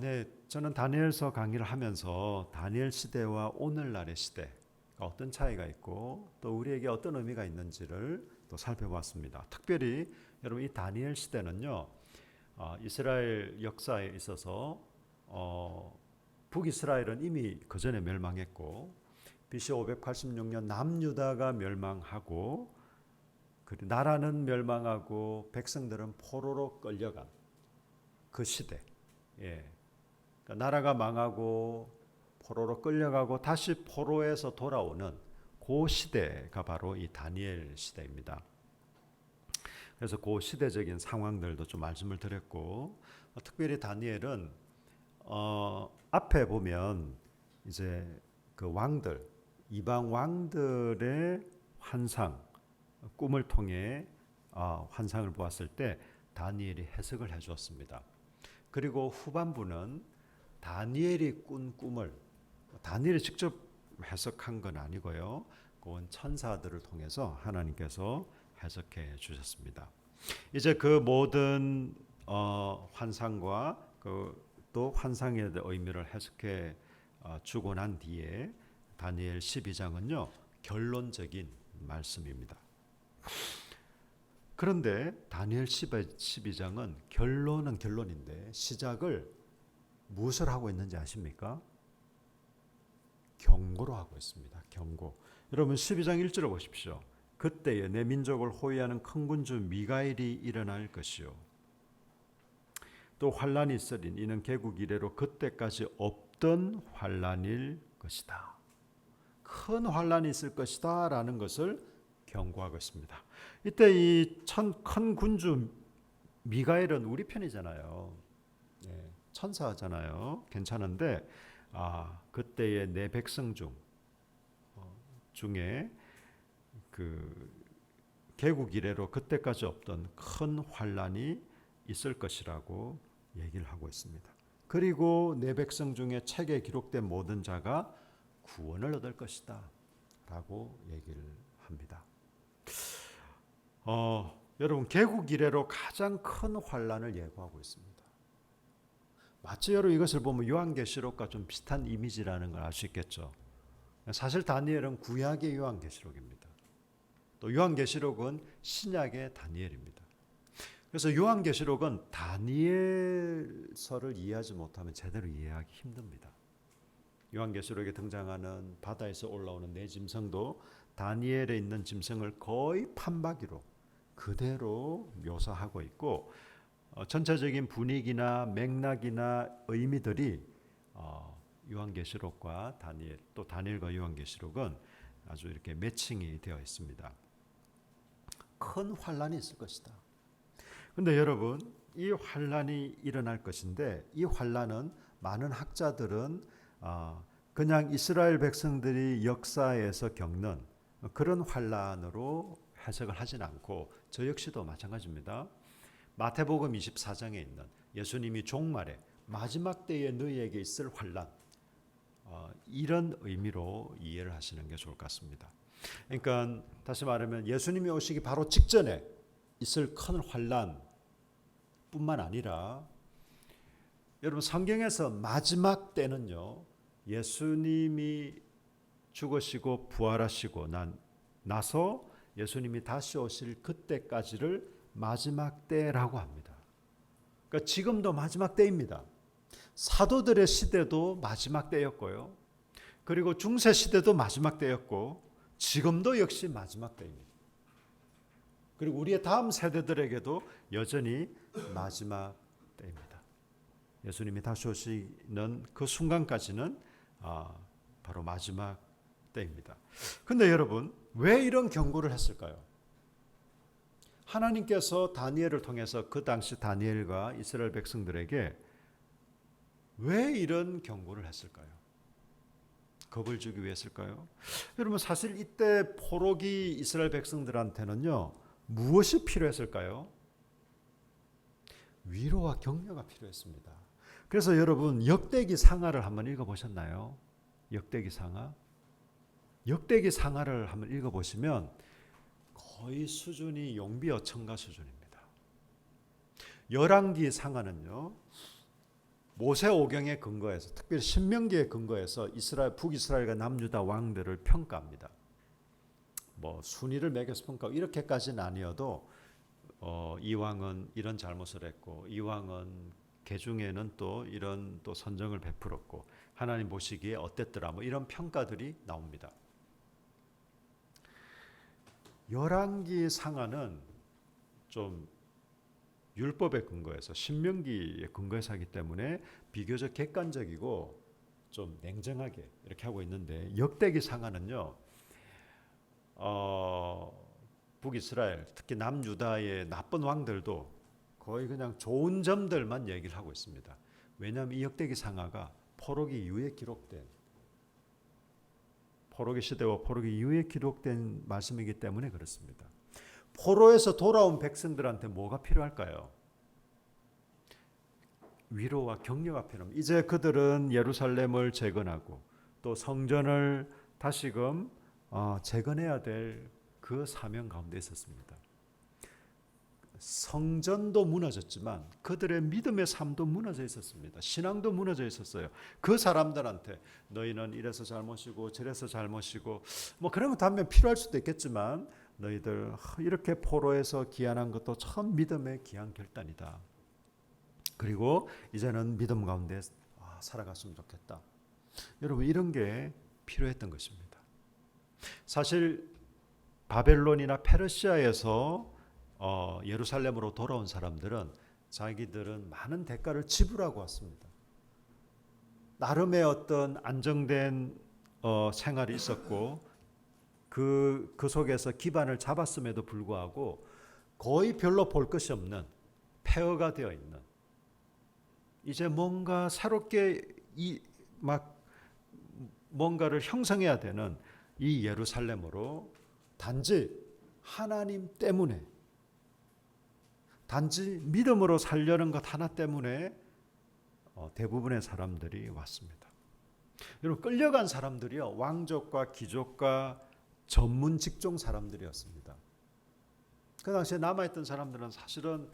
네, 저는 다니엘서 강의를 하면서 다니엘 시대와 오늘날의 시대가 어떤 차이가 있고 또 우리에게 어떤 의미가 있는지를 또 살펴봤습니다. 특별히 여러분 이 다니엘 시대는요, 이스라엘 역사에 있어서 북이스라엘은 이미 그 전에 멸망했고 BC 586년 남유다가 멸망하고 나라는 멸망하고 백성들은 포로로 끌려간 그 시대. 예. 그러니까 나라가 망하고 포로로 끌려가고 다시 포로에서 돌아오는 그 시대가 바로 이 다니엘 시대입니다. 그래서 그 시대적인 상황들도 좀 말씀을 드렸고, 특별히 다니엘은 앞에 보면 이제 그 왕들, 이방 왕들의 환상, 꿈을 통해 환상을 보았을 때 다니엘이 해석을 해주었습니다. 그리고 후반부는 다니엘이 꾼 꿈을 다니엘이 직접 해석한 건 아니고요. 그건 천사들을 통해서 하나님께서 해석해 주셨습니다. 이제 그 모든 환상과 또 환상의 의미를 해석해 주고 난 뒤에 다니엘 12장은요. 결론적인 말씀입니다. 그런데 다니엘 12장은 결론은 결론인데 시작을 무엇을 하고 있는지 아십니까? 경고로 하고 있습니다. 경고. 여러분 12장 1절을 보십시오. 그때에 내 민족을 호위하는 큰 군주 미가엘이 일어날 것이요. 또 환란이 있으린 이는 개국 이래로 그때까지 없던 환란일 것이다. 큰 환란이 있을 것이다 라는 것을 경고하고 있습니다. 이때 이 큰 군주 미가엘은 우리 편이잖아요. 예, 천사잖아요. 괜찮은데 그때의 내 백성 중에 그 개국 이래로 그때까지 없던 큰 환란이 있을 것이라고 얘기를 하고 있습니다. 그리고 내 백성 중에 책에 기록된 모든 자가 구원을 얻을 것이다 라고 얘기를 합니다. 여러분 개국 이래로 가장 큰 환란을 예고하고 있습니다. 마치 여러분 이것을 보면 요한계시록과 좀 비슷한 이미지라는 걸 알 수 있겠죠. 사실 다니엘은 구약의 요한계시록입니다. 또 요한계시록은 신약의 다니엘입니다. 그래서 요한계시록은 다니엘서를 이해하지 못하면 제대로 이해하기 힘듭니다. 요한계시록에 등장하는 바다에서 올라오는 네 짐승도 다니엘에 있는 짐승을 거의 판박이로 그대로 묘사하고 있고 전체적인 분위기나 맥락이나 의미들이 요한계시록과 다니엘 또 다니엘과 요한계시록은 아주 이렇게 매칭이 되어 있습니다. 큰 환란이 있을 것이다. 그런데 여러분 이 환란이 일어날 것인데 이 환란은 많은 학자들은 그냥 이스라엘 백성들이 역사에서 겪는 그런 환란으로 해석을 하진 않고 저 역시도 마찬가지입니다. 마태복음 24장에 있는 예수님이 종말에 마지막 때에 너희에게 있을 환란 이런 의미로 이해를 하시는 게 좋을 것 같습니다. 그러니까 다시 말하면 예수님이 오시기 바로 직전에 있을 큰 환란 뿐만 아니라 여러분 성경에서 마지막 때는요. 예수님이 죽으시고 부활하시고 나서 예수님이 다시 오실 그때까지를 마지막 때라고 합니다. 그러니까 지금도 마지막 때입니다. 사도들의 시대도 마지막 때였고요. 그리고 중세 시대도 마지막 때였고 지금도 역시 마지막 때입니다. 그리고 우리의 다음 세대들에게도 여전히 마지막 때입니다. 예수님이 다시 오시는 그 순간까지는 바로 마지막 때입니다. 그런데 여러분 왜 이런 경고를 했을까요? 하나님께서 다니엘을 통해서 그 당시 다니엘과 이스라엘 백성들에게 왜 이런 경고를 했을까요? 겁을 주기 위해서일까요? 여러분 사실 이때 포로기 이스라엘 백성들한테는요 무엇이 필요했을까요? 위로와 격려가 필요했습니다. 그래서 여러분 역대기 상하를 한번 읽어보셨나요? 역대기 상하? 역대기 상하를 한번 읽어보시면 거의 수준이 용비어천가 수준입니다. 열왕기 상하는요 모세오경에 근거해서 특별히 신명기에 근거해서 북이스라엘과 남유다 왕들을 평가합니다. 뭐 순위를 매겨서 평가하고 이렇게까지는 아니어도 이 왕은 이런 잘못을 했고 이 왕은 개중에는 또 이런 또 선정을 베풀었고 하나님 보시기에 어땠더라 뭐 이런 평가들이 나옵니다. 열왕기 상하는 좀 율법에 근거해서 신명기에 근거해서 하기 때문에 비교적 객관적이고 좀 냉정하게 이렇게 하고 있는데 역대기 상하는요. 북이스라엘 특히 남유다의 나쁜 왕들도 거의 그냥 좋은 점들만 얘기를 하고 있습니다. 왜냐하면 이 역대기 상하가 포로기 이후에 기록된 포로기 시대와 포로기 이후에 기록된 말씀이기 때문에 그렇습니다. 포로에서 돌아온 백성들한테 뭐가 필요할까요? 위로와 격려가 필요합니다. 이제 그들은 예루살렘을 재건하고 또 성전을 다시금 재건해야 될 그 사명 가운데 있었습니다. 성전도 무너졌지만 그들의 믿음의 삶도 무너져 있었습니다. 신앙도 무너져 있었어요. 그 사람들한테 너희는 이래서 잘못이고 저래서 잘못이고 뭐 그런 거 하면 필요할 수도 있겠지만 너희들 이렇게 포로에서 귀환한 것도 참 믿음의 귀한 결단이다. 그리고 이제는 믿음 가운데 살아갔으면 좋겠다. 여러분 이런 게 필요했던 것입니다. 사실 바벨론이나 페르시아에서 예루살렘으로 돌아온 사람들은 자기들은 많은 대가를 지불하고 왔습니다. 나름의 어떤 안정된 생활이 있었고 그 속에서 기반을 잡았음에도 불구하고 거의 별로 볼 것이 없는 폐허가 되어 있는 이제 뭔가 새롭게 뭔가를 형성해야 되는 이 예루살렘으로 단지 하나님 때문에 단지 믿음으로 살려는 것 하나 때문에 대부분의 사람들이 왔습니다. 여러분 끌려간 사람들이요 왕족과 귀족과 전문 직종 사람들이었습니다. 그 당시에 남아있던 사람들은 사실은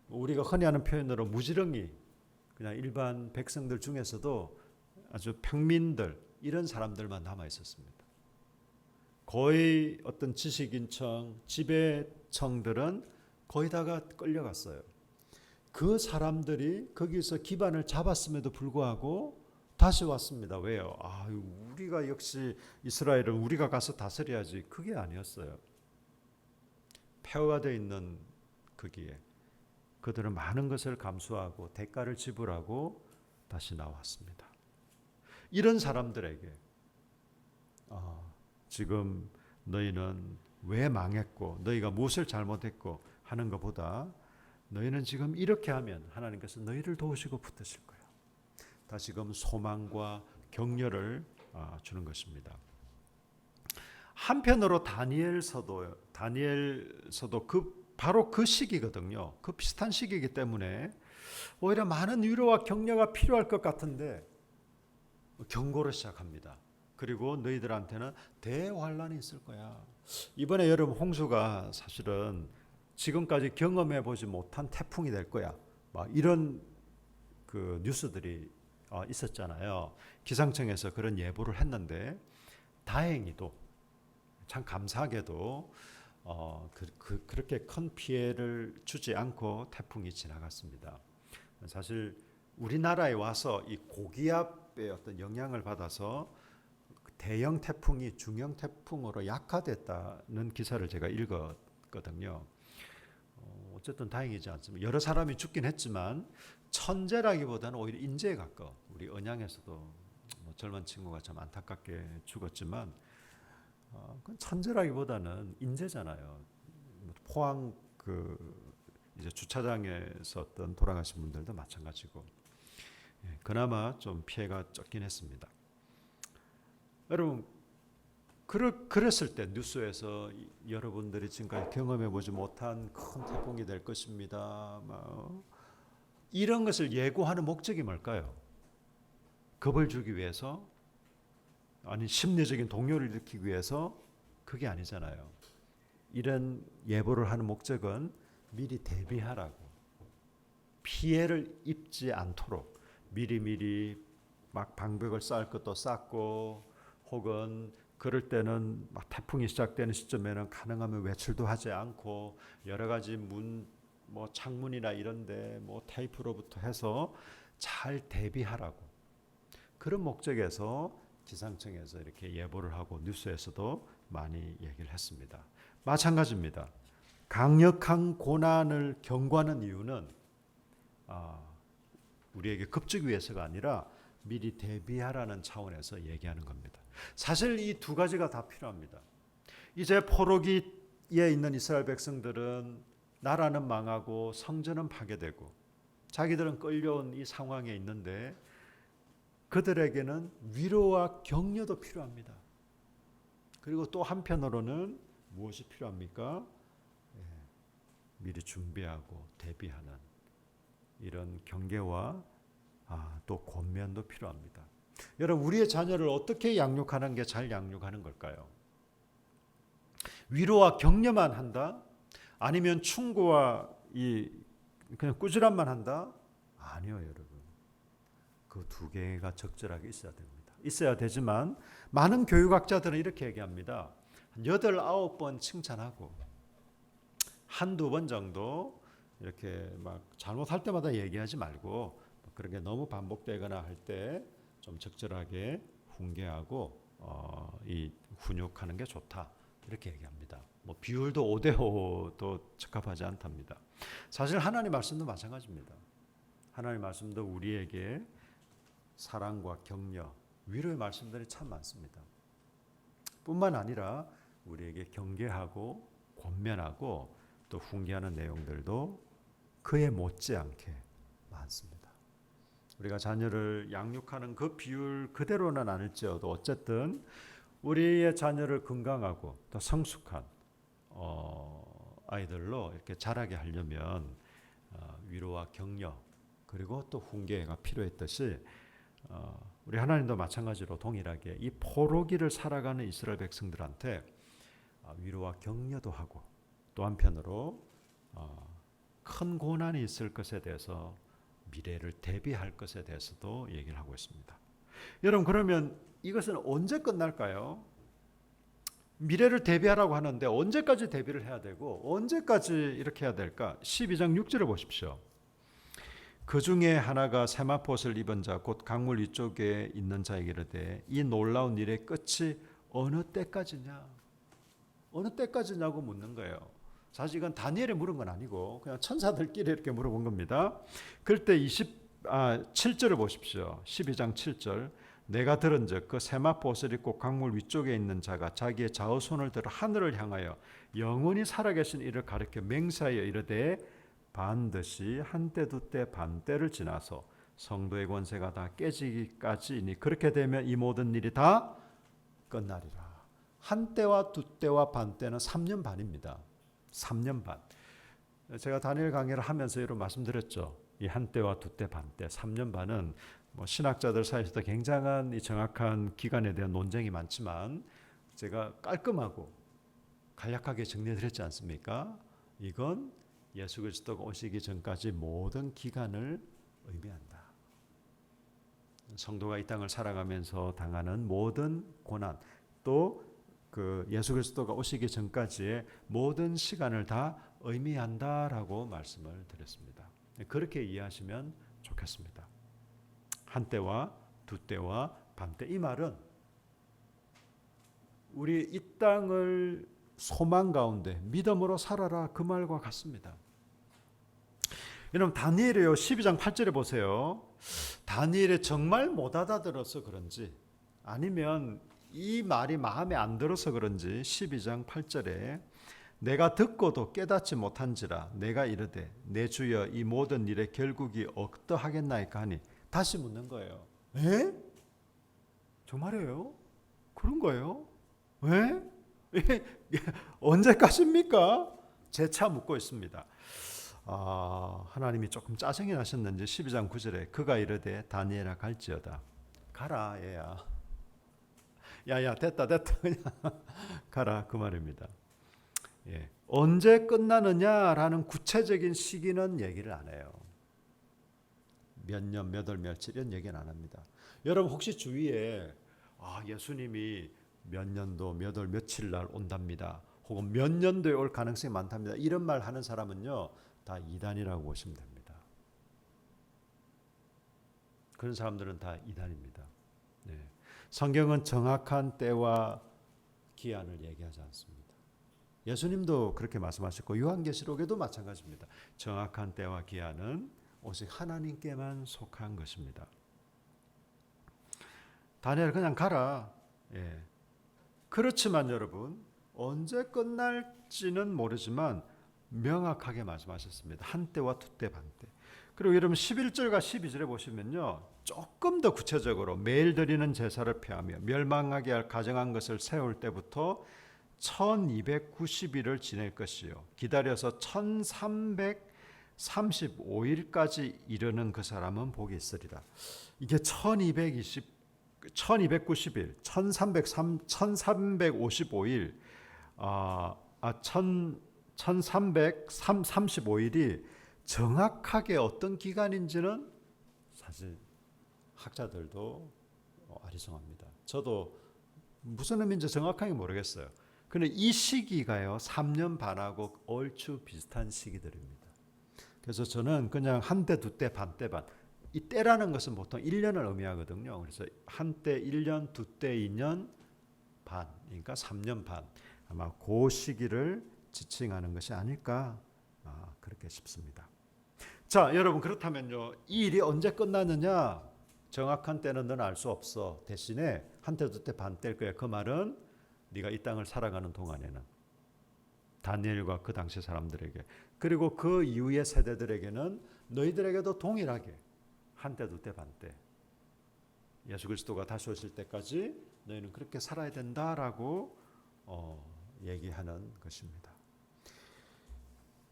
우리가 흔히 하는 표현으로 무지렁이 그냥 일반 백성들 중에서도 아주 평민들 이런 사람들만 남아 있었습니다. 거의 어떤 지식인청, 지배청들은 거의 다가 끌려갔어요. 그 사람들이 거기서 기반을 잡았음에도 불구하고 다시 왔습니다. 왜요? 우리가 역시 이스라엘은 우리가 가서 다스려야지. 그게 아니었어요. 폐허가 되어 있는 거기에 그들은 많은 것을 감수하고 대가를 지불하고 다시 나왔습니다. 이런 사람들에게 지금 너희는 왜 망했고 너희가 무엇을 잘못했고 하는 것보다 너희는 지금 이렇게 하면 하나님께서 너희를 도우시고 붙드실 거야. 다시금 소망과 격려를 주는 것입니다. 한편으로 다니엘서도 바로 그 시기거든요. 그 비슷한 시기이기 때문에 오히려 많은 위로와 격려가 필요할 것 같은데 경고를 시작합니다. 그리고 너희들한테는 대환란이 있을 거야. 이번에 여름 홍수가 사실은 지금까지 경험해 보지 못한 태풍이 될 거야. 이런 그 뉴스들이 있었잖아요. 기상청에서 그런 예보를 했는데 다행히도 참 감사하게도 그렇게 큰 피해를 주지 않고 태풍이 지나갔습니다. 사실 우리나라에 와서 이 고기압의 어떤 영향을 받아서 대형 태풍이 중형 태풍으로 약화됐다는 기사를 제가 읽었거든요. 어쨌든 다행이지 않습니까? 여러 사람이 죽긴 했지만 천재라기보다는 오히려 인재에 가까워. 우리 언양에서도 젊은 친구가 참 안타깝게 죽었지만 그건 천재라기보다는 인재잖아요. 포항 이제 주차장에서 어떤 돌아가신 분들도 마찬가지고 그나마 좀 피해가 적긴 했습니다. 여러분 그랬을 때 뉴스에서 여러분들이 지금까지 경험해보지 못한 큰 태풍이 될 것입니다. 이런 것을 예고하는 목적이 뭘까요? 겁을 주기 위해서? 아니 심리적인 동요를 일으키기 위해서? 그게 아니잖아요. 이런 예보를 하는 목적은 미리 대비하라고 피해를 입지 않도록 미리미리 막 방벽을 쌓을 것도 쌓고, 혹은 그럴 때는 막 태풍이 시작되는 시점에는 가능하면 외출도 하지 않고, 여러 가지 뭐 창문이나 이런데 뭐 테이프로부터 해서 잘 대비하라고, 그런 목적에서 기상청에서 이렇게 예보를 하고 뉴스에서도 많이 얘기를 했습니다. 마찬가지입니다. 강력한 고난을 경고하는 이유는 우리에게 급증 위해서가 아니라 미리 대비하라는 차원에서 얘기하는 겁니다. 사실 이 두 가지가 다 필요합니다. 이제 포로기에 있는 이스라엘 백성들은 나라는 망하고 성전은 파괴되고 자기들은 끌려온 이 상황에 있는데, 그들에게는 위로와 격려도 필요합니다. 그리고 또 한편으로는 무엇이 필요합니까? 미리 준비하고 대비하는 이런 경계와 또 권면도 필요합니다. 여러분, 우리의 자녀를 어떻게 양육하는 게 잘 양육하는 걸까요? 위로와 격려만 한다? 아니면 충고와 그냥 꾸지람만 한다? 아니요, 여러분. 그 두 개가 적절하게 있어야 됩니다. 있어야 되지만 많은 교육학자들은 이렇게 얘기합니다. 한 8, 9번 칭찬하고 한두 번 정도 이렇게 막 잘못할 때마다 얘기하지 말고, 그런 게 너무 반복되거나 할 때 좀 적절하게 훈계하고 이 훈육하는 게 좋다, 이렇게 얘기합니다. 뭐 비율도 5대5도 적합하지 않답니다. 사실 하나님 말씀도 마찬가지입니다. 하나님 말씀도 우리에게 사랑과 격려, 위로의 말씀들이 참 많습니다. 뿐만 아니라 우리에게 경계하고 권면하고 또 훈계하는 내용들도 그에 못지않게 많습니다. 우리가 자녀를 양육하는 그 비율 그대로는 아닐지어도 어쨌든 우리의 자녀를 건강하고 또 성숙한 아이들로 이렇게 자라게 하려면 위로와 격려 그리고 또 훈계가 필요했듯이, 우리 하나님도 마찬가지로 동일하게 이 포로기를 살아가는 이스라엘 백성들한테 위로와 격려도 하고, 또 한편으로 큰 고난이 있을 것에 대해서 미래를 대비할 것에 대해서도 얘기를 하고 있습니다. 여러분, 그러면 이것은 언제 끝날까요? 미래를 대비하라고 하는데 언제까지 대비를 해야 되고 언제까지 이렇게 해야 될까? 12장 6절을 보십시오. 그 중에 하나가 세마포옷을 입은 자 곧 강물 위쪽에 있는 자에게 이르되 이 놀라운 일의 끝이 어느 때까지냐? 어느 때까지냐고 묻는 거예요. 사실 이건 다니엘이 물은 건 아니고 그냥 천사들끼리 이렇게 물어본 겁니다. 그럴 때 7절을 보십시오. 12장 7절. 내가 들은즉 그 세마포옷을 입고 강물 위쪽에 있는 자가 자기의 좌우손을 들어 하늘을 향하여 영원히 살아계신 이를 가리켜 맹세하여 이르되 반드시 한때 두때 반때를 지나서 성도의 권세가 다 깨지기까지이니 그렇게 되면 이 모든 일이 다 끝나리라. 한때와 두때와 반때는 3년 반입니다. 3년 반. 제가 다니엘 강의를 하면서 여러분 말씀드렸죠. 이 한때와 두때 반때 3년 반은 뭐 신학자들 사이에서도 굉장한 이 정확한 기간에 대한 논쟁이 많지만 제가 깔끔하고 간략하게 정리해드렸지 않습니까? 이건 예수 그리스도가 오시기 전까지 모든 기간을 의미한다. 성도가 이 땅을 살아가면서 당하는 모든 고난, 또 그 예수 그리스도가 오시기 전까지의 모든 시간을 다 의미한다라고 말씀을 드렸습니다. 그렇게 이해하시면 좋겠습니다. 한때와 두때와 반때, 이 말은 우리 이 땅을 소망 가운데 믿음으로 살아라, 그 말과 같습니다. 여러분, 다니엘이요 12장 8절에 보세요. 다니엘이 정말 못 알아들어서 그런지 아니면 이 말이 마음에 안 들어서 그런지 12장 8절에 내가 듣고도 깨닫지 못한지라 내가 이르되 내 주여 이 모든 일의 결국이 어떠하겠나이까 하니 다시 묻는 거예요. 에? 정말이에요? 그런 거예요? 왜? 언제까지입니까? 재차 묻고 있습니다. 하나님이 조금 짜증이 나셨는지 12장 9절에 그가 이르되 다니엘아 갈지어다. 가라 얘야. 야야 됐다 그냥 가라, 그 말입니다. 예. 언제 끝나느냐라는 구체적인 시기는 얘기를 안 해요. 몇 년, 몇 월, 며칠 이런 얘기는 안 합니다. 여러분 혹시 주위에 예수님이 몇 년도, 몇 월, 며칠 날 온답니다. 혹은 몇 년도에 올 가능성이 많답니다. 이런 말 하는 사람은요, 다 이단이라고 보시면 됩니다. 그런 사람들은 다 이단입니다. 네. 성경은 정확한 때와 기한을 얘기하지 않습니다. 예수님도 그렇게 말씀하셨고 요한계시록에도 마찬가지입니다. 정확한 때와 기한은 오직 하나님께만 속한 것입니다. 다니엘 그냥 가라. 예. 그렇지만 여러분 언제 끝날지는 모르지만 명확하게 말씀하셨습니다. 한때와 두때 반때. 그리고 여러분 11절과 12절에 보시면요. 조금 더 구체적으로 매일 드리는 제사를 폐하며 멸망하게 할 가정한 것을 세울 때부터 1290일을 지낼 것이요. 기다려서 1335일까지 이르는 그 사람은 복이 있으리라. 이게 1290일, 1355일, 1335일이 정확하게 어떤 기간인지는 사실 학자들도 아리송합니다. 저도 무슨 의미인지 정확하게 모르겠어요. 근데 이 시기가요 3년 반하고 얼추 비슷한 시기들입니다. 그래서 저는 그냥 한때, 두때, 반때, 반. 이 때라는 것은 보통 1년을 의미하거든요. 그래서 한때 1년, 두때 2년 반, 그러니까 3년 반. 아마 그 시기를 지칭하는 것이 아닐까 그렇게 싶습니다. 자, 여러분 그렇다면요. 이 일이 언제 끝나느냐? 정확한 때는 너는 알 수 없어. 대신에 한때, 두때, 반때일 거야. 그 말은 네가 이 땅을 살아가는 동안에는 다니엘과 그 당시 사람들에게 그리고 그 이후의 세대들에게는 너희들에게도 동일하게 한때, 두때, 반때 예수 그리스도가 다시 오실 때까지 너희는 그렇게 살아야 된다라고 얘기하는 것입니다.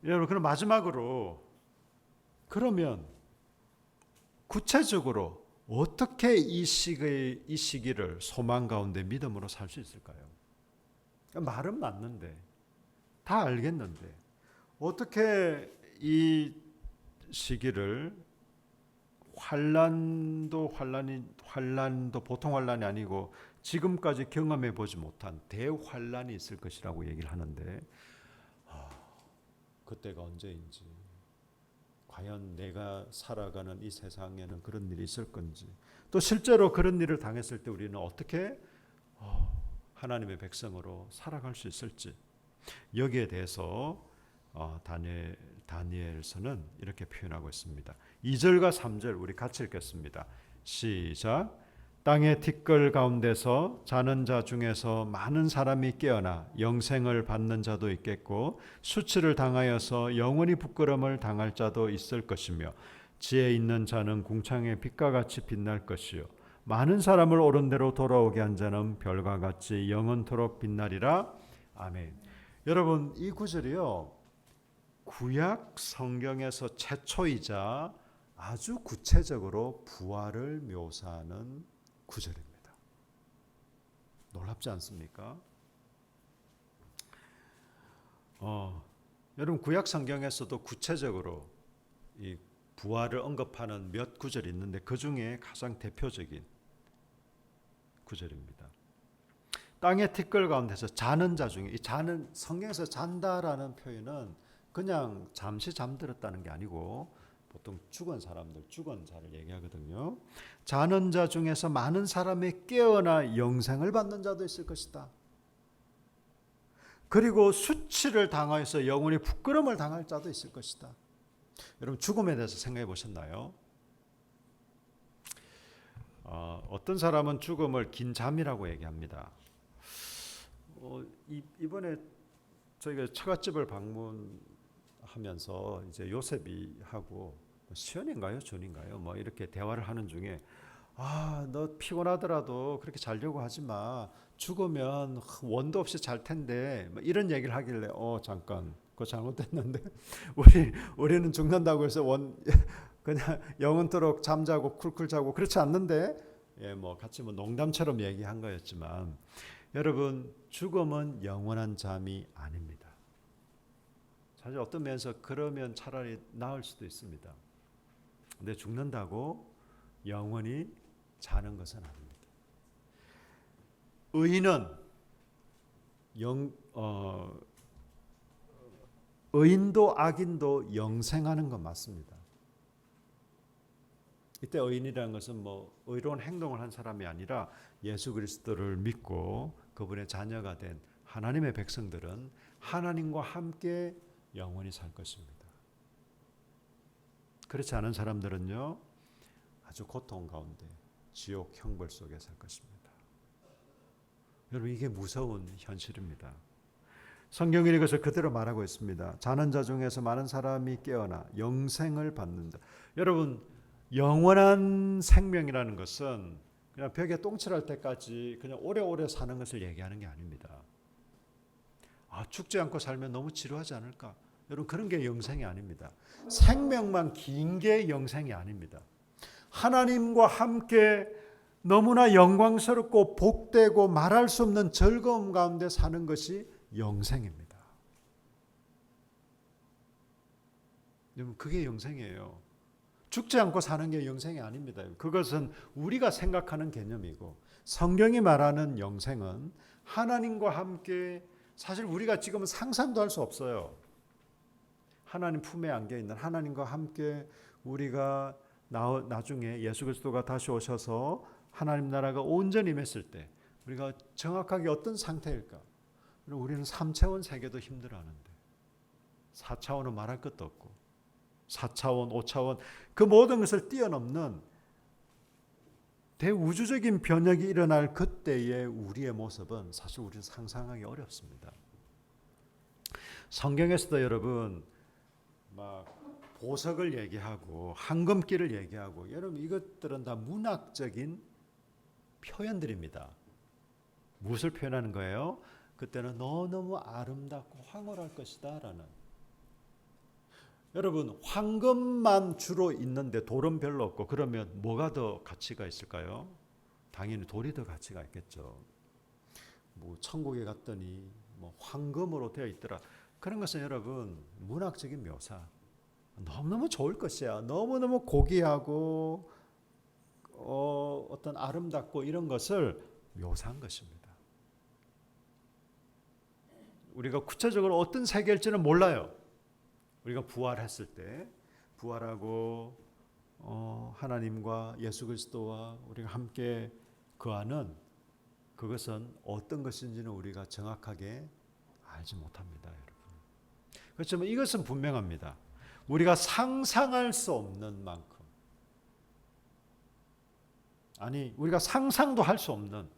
여러분 그럼 마지막으로 그러면 구체적으로 어떻게 이 시기를 소망 가운데 믿음으로 살 수 있을까요? 말은 맞는데 다 알겠는데 어떻게 이 시기를 환난도 보통 환난이 아니고 지금까지 경험해 보지 못한 대환난이 있을 것이라고 얘기를 하는데 그때가 언제인지 과연 내가 살아가는 이 세상에는 그런 일이 있을 건지 또 실제로 그런 일을 당했을 때 우리는 어떻게 하나님의 백성으로 살아갈 수 있을지 여기에 대해서 다니엘서는 이렇게 표현하고 있습니다. 2절과 3절 우리 같이 읽겠습니다. 시작. 땅의 티끌 가운데서 자는 자 중에서 많은 사람이 깨어나 영생을 받는 자도 있겠고 수치를 당하여서 영원히 부끄러움을 당할 자도 있을 것이며 지혜 있는 자는 궁창의 빛과 같이 빛날 것이요 많은 사람을 옳은 대로 돌아오게 한 자는 별과 같이 영원토록 빛나리라. 아멘. 여러분 이 구절이요 구약 성경에서 최초이자 아주 구체적으로 부활을 묘사하는 구절입니다. 놀랍지 않습니까? 여러분 구약 성경에서도 구체적으로 이 부활을 언급하는 몇 구절이 있는데 그 중에 가장 대표적인 구절입니다. 땅의 티끌 가운데서 자는 자 중에 이 자는 성경에서 잔다라는 표현은 그냥 잠시 잠들었다는 게 아니고 보통 죽은 사람들 죽은 자를 얘기하거든요. 자는 자 중에서 많은 사람이 깨어나 영생을 받는 자도 있을 것이다. 그리고 수치를 당하여서 영원히 부끄러움을 당할 자도 있을 것이다. 여러분 죽음에 대해서 생각해 보셨나요? 어떤 사람은 죽음을 긴 잠이라고 얘기합니다. 이번에 저희가 처갓집을 방문하면서 이제 요셉이 하고 시연인가요, 준인가요? 뭐 이렇게 대화를 하는 중에 너 피곤하더라도 그렇게 자려고 하지 마. 죽으면 원도 없이 잘 텐데 뭐 이런 얘기를 하길래 잠깐 그거 잘못됐는데 우리는 죽는다고 해서 그냥 영원토록 잠자고 쿨쿨 자고 그렇지 않는데 뭐 같이 뭐 농담처럼 얘기한 거였지만 여러분 죽음은 영원한 잠이 아닙니다. 사실 어떤 면에서 그러면 차라리 나을 수도 있습니다. 근데 죽는다고 영원히 사는 것은 아닙니다. 의인은 의인도 악인도 영생하는 건 맞습니다. 이때 의인이라는 것은 뭐 의로운 행동을 한 사람이 아니라 예수 그리스도를 믿고 그분의 자녀가 된 하나님의 백성들은 하나님과 함께 영원히 살 것입니다. 그렇지 않은 사람들은요, 아주 고통 가운데 지옥 형벌 속에 살 것입니다. 여러분, 이게 무서운 현실입니다. 성경이 이것을 그대로 말하고 있습니다. 자는 자 중에서 많은 사람이 깨어나 영생을 받는다. 여러분, 영원한 생명이라는 것은 그냥 벽에 똥칠할 때까지 그냥 오래오래 사는 것을 얘기하는 게 아닙니다. 죽지 않고 살면 너무 지루하지 않을까? 여러분, 그런 게 영생이 아닙니다. 생명만 긴 게 영생이 아닙니다. 하나님과 함께 너무나 영광스럽고 복되고 말할 수 없는 즐거움 가운데 사는 것이 영생입니다. 여러분, 그게 영생이에요. 죽지 않고 사는 게 영생이 아닙니다. 그것은 우리가 생각하는 개념이고, 성경이 말하는 영생은 하나님과 함께, 사실 우리가 지금은 상상도 할 수 없어요. 하나님 품에 안겨 있는 하나님과 함께 우리가 나중에 예수 그리스도가 다시 오셔서 하나님 나라가 온전히 임했을 때 우리가 정확하게 어떤 상태일까? 우리는 3차원 세계도 힘들어하는데 4차원은 말할 것도 없고 4차원, 5차원 그 모든 것을 뛰어넘는 대우주적인 변혁이 일어날 그때의 우리의 모습은 사실 우리는 상상하기 어렵습니다. 성경에서도 여러분 막 보석을 얘기하고 황금길을 얘기하고, 여러분 이것들은 다 문학적인 표현들입니다. 무엇을 표현하는 거예요? 그때는 너무 아름답고 황홀할 것이다 라는. 여러분, 황금만 주로 있는데 돌은 별로 없고, 그러면 뭐가 더 가치가 있을까요? 당연히 돌이 더 가치가 있겠죠. 뭐 천국에 갔더니 뭐 황금으로 되어 있더라. 그런 것은 여러분 문학적인 묘사. 너무너무 좋을 것이야. 너무너무 고귀하고 어떤 아름답고 이런 것을 묘사한 것입니다. 우리가 구체적으로 어떤 세계일지는 몰라요. 우리가 부활했을 때 부활하고 하나님과 예수 그리스도와 우리가 함께 거하는 그것은 어떤 것인지는 우리가 정확하게 알지 못합니다, 여러분. 그렇지만 이것은 분명합니다. 우리가 상상할 수 없는 만큼, 아니 우리가 상상도 할 수 없는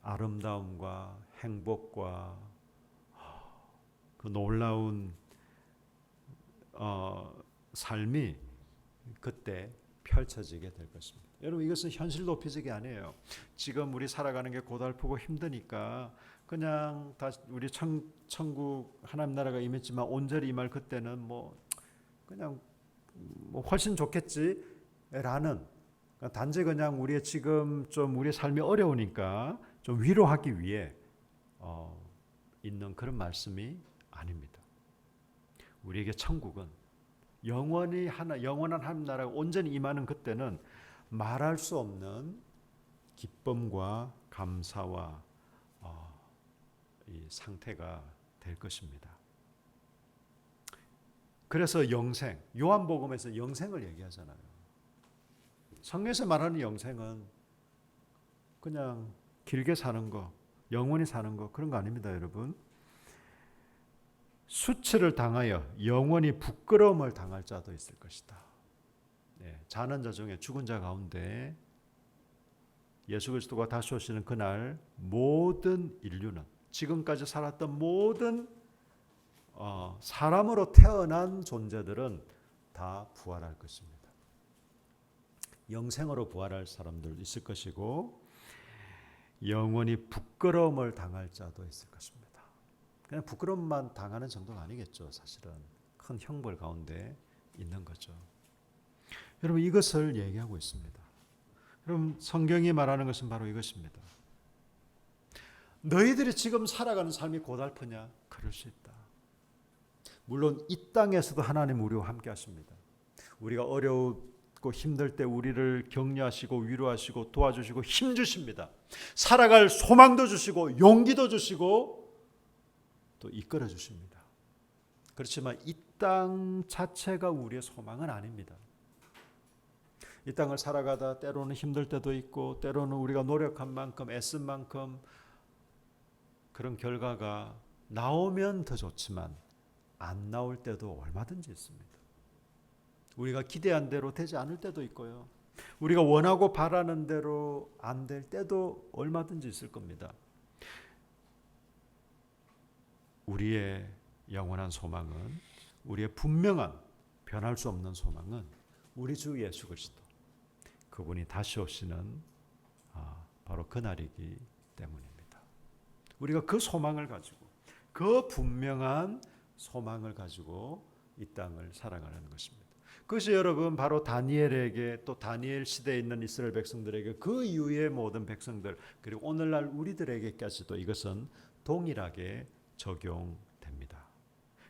아름다움과 행복과 그 놀라운 삶이 그때 펼쳐지게 될 것입니다. 여러분, 이것은 현실 도피적이 아니에요. 지금 우리 살아가는 게 고달프고 힘드니까 그냥 다시 우리 천국 하나님 나라가 임했지만 온전히 임할 그때는 그냥 훨씬 좋겠지라는, 단지 그냥 우리의 지금 좀 우리의 삶이 어려우니까 좀 위로하기 위해 있는 그런 말씀이 아닙니다. 우리에게 천국은 영원한 하나님 나라가 온전히 임하는 그때는 말할 수 없는 기쁨과 감사와 이 상태가 될 것입니다. 그래서 영생, 요한복음에서 영생을 얘기하잖아요. 성경에서 말하는 영생은 그냥 길게 사는 거, 영원히 사는 거, 그런 거 아닙니다, 여러분. 수치를 당하여 영원히 부끄러움을 당할 자도 있을 것이다. 자는 자 중에 죽은 자 가운데 예수 그리스도가 다시 오시는 그날 모든 인류는, 지금까지 살았던 모든 사람으로 태어난 존재들은 다 부활할 것입니다. 영생으로 부활할 사람들 있을 것이고, 영원히 부끄러움을 당할 자도 있을 것입니다. 그냥 부끄러움만 당하는 정도가 아니겠죠. 사실은 큰 형벌 가운데 있는 거죠. 여러분, 이것을 얘기하고 있습니다. 여러분, 성경이 말하는 것은 바로 이것입니다. 너희들이 지금 살아가는 삶이 고달프냐? 그럴 수 있다. 물론 이 땅에서도 하나님 우리와 함께 하십니다. 우리가 어렵고 힘들 때 우리를 격려하시고 위로하시고 도와주시고 힘 주십니다. 살아갈 소망도 주시고 용기도 주시고 또 이끌어 주십니다. 그렇지만 이 땅 자체가 우리의 소망은 아닙니다. 이 땅을 살아가다 때로는 힘들 때도 있고 때로는 우리가 노력한 만큼 애쓴 만큼 그런 결과가 나오면 더 좋지만 안 나올 때도 얼마든지 있습니다. 우리가 기대한 대로 되지 않을 때도 있고요. 우리가 원하고 바라는 대로 안 될 때도 얼마든지 있을 겁니다. 우리의 영원한 소망은, 우리의 분명한 변할 수 없는 소망은 우리 주 예수 그리스도, 그분이 다시 오시는 바로 그날이기 때문입니다. 우리가 그 소망을 가지고, 그 분명한 소망을 가지고 이 땅을 살아가는 것입니다. 그것이 여러분 바로 다니엘에게, 또 다니엘 시대에 있는 이스라엘 백성들에게, 그 이후의 모든 백성들, 그리고 오늘날 우리들에게까지도 이것은 동일하게 적용됩니다.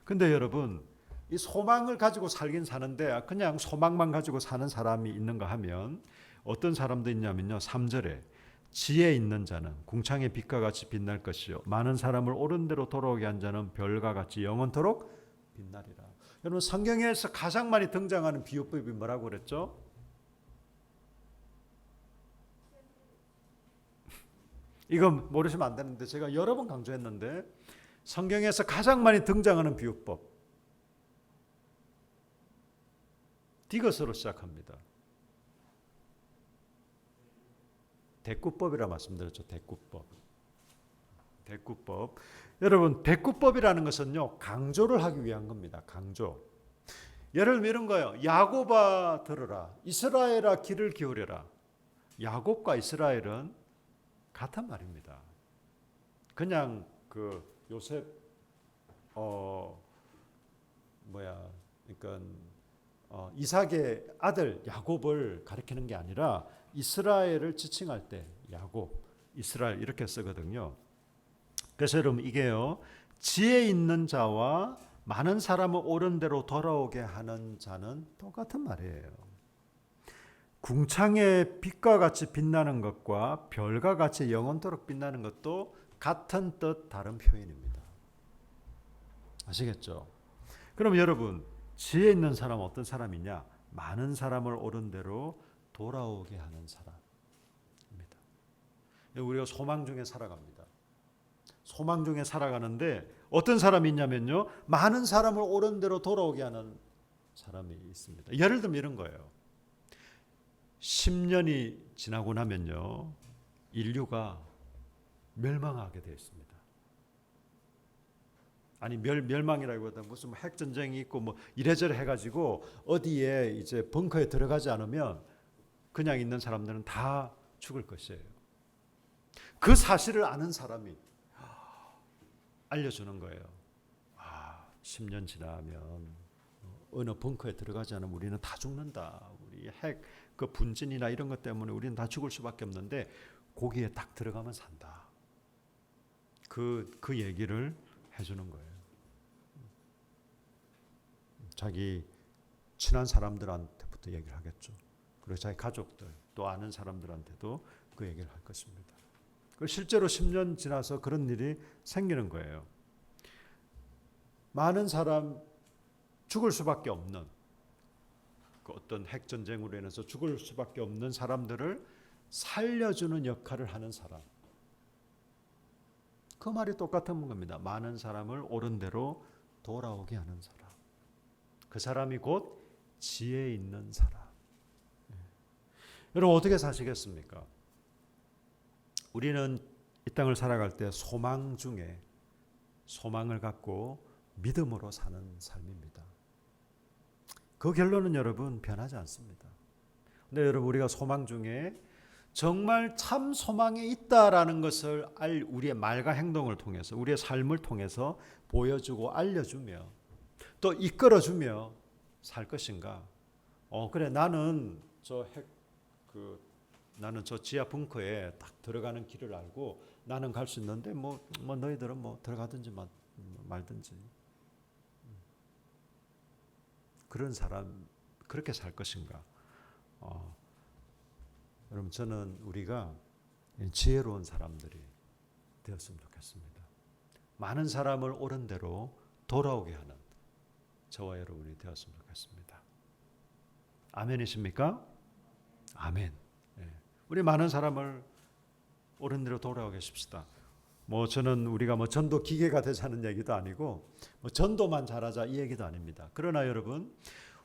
근데 여러분, 이 소망을 가지고 살긴 사는데 그냥 소망만 가지고 사는 사람이 있는가 하면 어떤 사람도 있냐면요, 3절에 지혜 있는 자는 궁창의 빛과 같이 빛날 것이요 많은 사람을 옳은 대로 돌아오게 한 자는 별과 같이 영원토록 빛나리라. 여러분, 성경에서 가장 많이 등장하는 비유법이 뭐라고 그랬죠? 이건 모르시면 안 되는데 제가 여러 번 강조했는데, 성경에서 가장 많이 등장하는 비유법, 디귿으로 시작합니다. 대꾸법이라 말씀드렸죠. 대꾸법. 여러분, 대꾸법이라는 것은요, 강조를 하기 위한 겁니다. 강조. 예를 들면 이런 거예요. 야곱아 들으라, 이스라엘아 귀를 기울여라. 야곱과 이스라엘은 같은 말입니다. 그냥 그 요셉 그러니까 이삭의 아들 야곱을 가리키는 게 아니라 이스라엘을 지칭할 때 야곱, 이스라엘 이렇게 쓰거든요. 그래서 여러분, 이게요, 지혜 있는 자와 많은 사람을 옳은 대로 돌아오게 하는 자는 똑같은 말이에요. 궁창의 빛과 같이 빛나는 것과 별과 같이 영원토록 빛나는 것도 같은 뜻 다른 표현입니다. 아시겠죠? 그럼 여러분, 지혜 있는 사람은 어떤 사람이냐? 많은 사람을 옳은 대로 돌아오게 하는 사람입니다. 우리가 소망 중에 살아갑니다. 소망 중에 살아가는데 어떤 사람이 있냐면요, 많은 사람을 옳은 대로 돌아오게 하는 사람이 있습니다. 예를 들면 이런 거예요. 10년이 지나고 나면요, 인류가 멸망하게 되어 있습니다. 아니, 멸망이라기보다 무슨 핵 전쟁이 있고 뭐 이래저래 해가지고 어디에 이제 벙커에 들어가지 않으면 그냥 있는 사람들은 다 죽을 것이에요. 그 사실을 아는 사람이 알려주는 거예요. 10년 지나면 어느 벙커에 들어가지 않으면 우리는 다 죽는다. 우리 핵 그 분진이나 이런 것 때문에 우리는 다 죽을 수밖에 없는데 거기에 딱 들어가면 산다. 그 얘기를 해주는 거예요. 자기 친한 사람들한테부터 얘기를 하겠죠. 그리고 자기 가족들, 또 아는 사람들한테도 그 얘기를 할 것입니다. 실제로 10년 지나서 그런 일이 생기는 거예요. 많은 사람, 죽을 수밖에 없는, 그 어떤 핵전쟁으로 인해서 죽을 수밖에 없는 사람들을 살려주는 역할을 하는 사람. 그 말이 똑같은 겁니다. 많은 사람을 옳은 대로 돌아오게 하는 사람. 그 사람이 곧 지혜 있는 사람. 여러분, 어떻게 사시겠습니까? 우리는 이 땅을 살아갈 때 소망 중에 소망을 갖고 믿음으로 사는 삶입니다. 그 결론은 여러분 변하지 않습니다. 근데 여러분, 우리가 소망 중에 정말 참 소망에 있다라는 것을 우리의 말과 행동을 통해서, 우리의 삶을 통해서 보여주고 알려주며 또 이끌어주며 살 것인가? 그래, 나는 나는 저 지하 벙커에 딱 들어가는 길을 알고 나는 갈 수 있는데 뭐 너희들은 뭐 들어가든지 말든지. 그런 사람, 그렇게 살 것인가? 여러분 저는 우리가 지혜로운 사람들이 되었으면 좋겠습니다. 많은 사람을 옳은 대로 돌아오게 하는 저와 여러분이 되었으면 좋겠습니다. 아멘이십니까? 아멘. 우리 많은 사람을 옳은 대로 돌아오게 하십시다. 저는 우리가 전도 기계가 되자는 얘기도 아니고 전도만 잘하자 이 얘기도 아닙니다. 그러나 여러분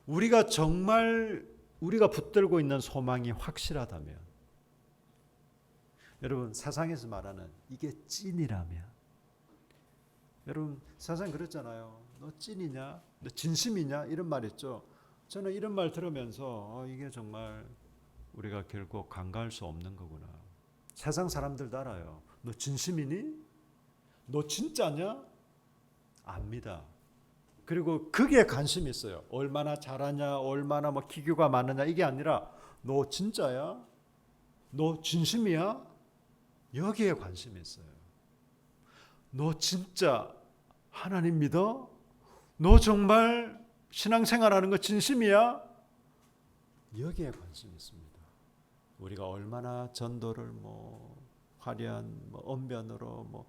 우리가 정말 우리가 붙들고 있는 소망이 확실하다면, 여러분 세상에서 말하는 이게 찐이라면, 여러분 세상 그랬잖아요. 너 찐이냐? 너 진심이냐? 이런 말 있죠. 저는 이런 말 들으면서 이게 정말 우리가 결국 간과할 수 없는 거구나. 세상 사람들도 알아요. 너 진심이니? 너 진짜냐? 압니다. 그리고 그게 관심이 있어요. 얼마나 잘하냐, 얼마나 기교가 많으냐 이게 아니라 너 진짜야? 너 진심이야? 여기에 관심이 있어요. 너 진짜 하나님 믿어? 너 정말 신앙생활하는 거 진심이야? 여기에 관심이 있습니다. 우리가 얼마나 전도를 화려한 언변으로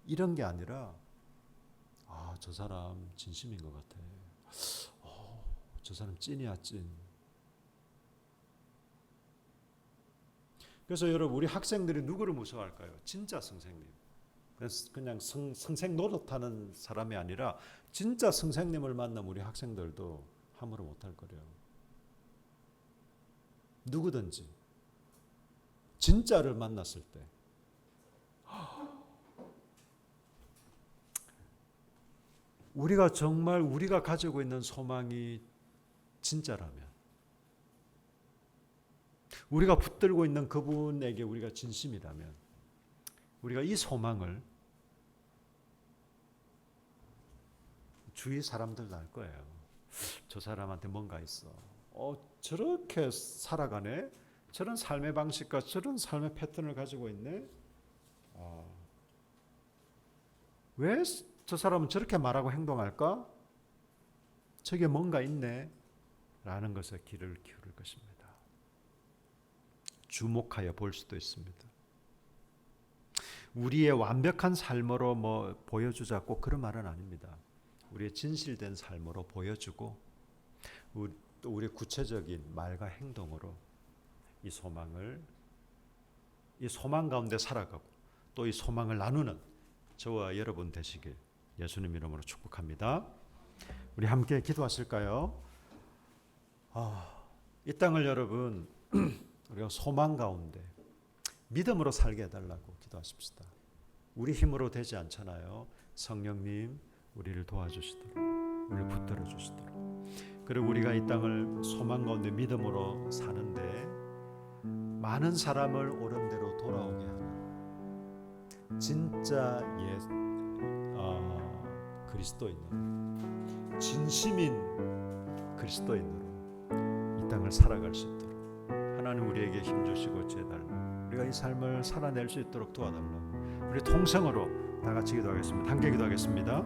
이런 게 아니라 저 사람 진심인 것 같아. 저 사람 찐이야 찐. 그래서 여러분 우리 학생들이 누구를 무서워할까요? 진짜 선생님. 그냥 선생 노릇하는 사람이 아니라 진짜 선생님을 만나면 우리 학생들도 함부로 못할 거래요. 누구든지 진짜를 만났을 때 우리가 정말 우리가 가지고 있는 소망이 진짜라면, 우리가 붙들고 있는 그분에게 우리가 진심이라면, 우리가 이 소망을 주위 사람들도 알 거예요. 저 사람한테 뭔가 있어. 저렇게 살아가네. 저런 삶의 방식과 저런 삶의 패턴을 가지고 있네. 왜 저 사람은 저렇게 말하고 행동할까? 저게 뭔가 있네. 라는 것에 귀를 기울일 것입니다. 주목하여 볼 수도 있습니다. 우리의 완벽한 삶으로 보여주자 꼭 그런 말은 아닙니다. 우리의 진실된 삶으로 보여주고 또 우리의 구체적인 말과 행동으로 이 소망 가운데 살아가고 또 이 소망을 나누는 저와 여러분 되시길 예수님 이름으로 축복합니다. 우리 함께 기도하실까요? 이 땅을 여러분 우리가 소망 가운데 믿음으로 살게 해달라고 기도하십시다. 우리 힘으로 되지 않잖아요. 성령님 우리를 도와주시도록, 우리를 붙들어 주시도록, 그리고 우리가 이 땅을 소망 가운데 믿음으로 사는데 많은 사람을 옳은 대로 돌아오게 하는 진짜 그리스도인으로, 진심인 그리스도인으로 이 땅을 살아갈 수 있도록 하나님 우리에게 힘주시고 지혜 달라, 우리가 이 삶을 살아낼 수 있도록 도와달라. 우리 통성으로 다 같이 기도하겠습니다. 함께 기도하겠습니다.